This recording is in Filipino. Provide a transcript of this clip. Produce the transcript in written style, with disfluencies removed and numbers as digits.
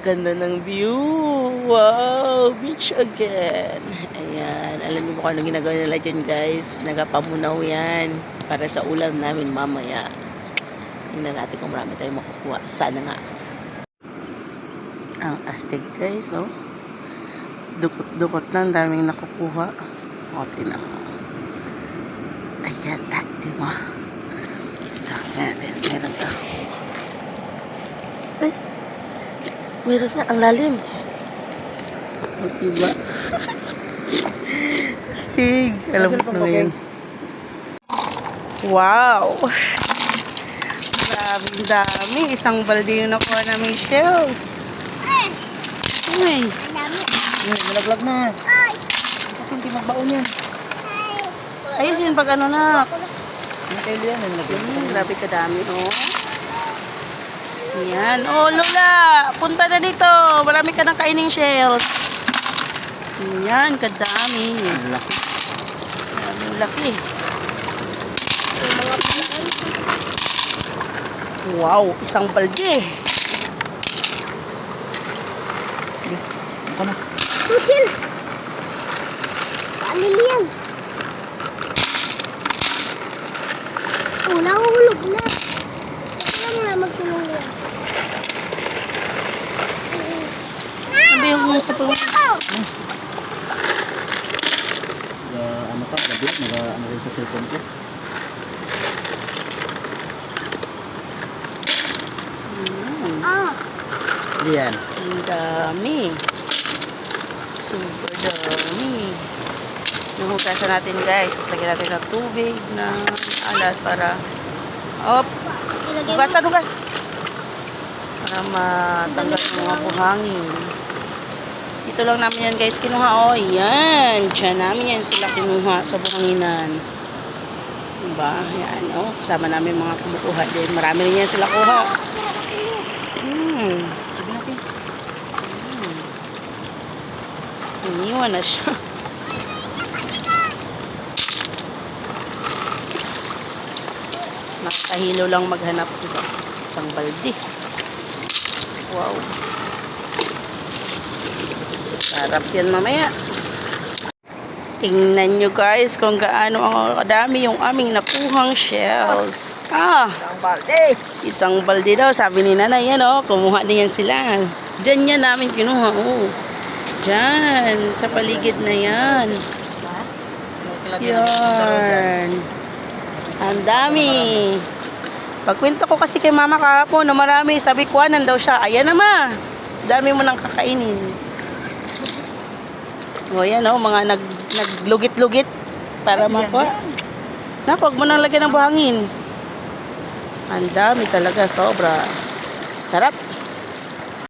Ganda ng view. Wow, beach again. Ayan, alam niyo ba kung ano ginagawa nila dyan, guys? Nagapamunaw yan para sa ulam namin mamaya. Tingnan natin kung marami tayong makukuha. Sana nga. Ang astig, guys, oh. Dukot-dukot na, ang daming nakukuha. O, tingnan mo. Ayan, di mo. Ayan, meron ka. Ay, meron nga, ang lalim. O, diba? Astig. Alam mo na yun. Wow! Grabe dami. Isang balde yung nakuha namin shells. Uy! Malaglag na. Kasi hindi magbaon yan. Ayusin pag ano na. Nakailan yan. Malaglag. Grabe kadami, oh. Yan. Oh, Lola! Punta na dito. Marami ka nang kaining shells. Yan, kadami. Laki. Maraming laki. Wow, isang balde. Ano? 2 chills. Paanili yan. Oh, nahulog na. Ito lang na magtulong yan. Sabi yung sa pulong. Ano ka? Gabi? Ano rin sa cellphone ko? Yan. Ang dami. Super dami. Yung hugasan natin, guys. Lagyan natin ng tubig na alat para hugasan. Para matanggal yung mga buhangin. Dito lang namin yan, guys, kinuha. Oh, yan. Diyan namin yan sila kinuha sa buhanginan. Diba? Yan, oh. Kasama namin mga kumukuha din. Marami rin yan sila kuha. Iniwan na siya. Nakakahilo lang maghanap, diba? Isang balde. Wow. Sarap yan mamaya. Tingnan nyo, guys, kung gaano ang kadami yung aming nakuhang shells. Ang balde. Isang balde daw. Sabi ni nanay, yan, oh. Kumuha din yan sila. Diyan yan namin kinuha, oh. Diyan. Sa paligid na yan. Yan. Ang dami. Pagkwento ko kasi kay mama kahapon na marami. Sabi ko, anan daw siya. Ayan naman. Dami mo nang kakainin. O, yan, oh. Mga naglugit-lugit para makuha. Huwag mo nang lagyan ng buhangin. Ang dami talaga, sobra. Sarap.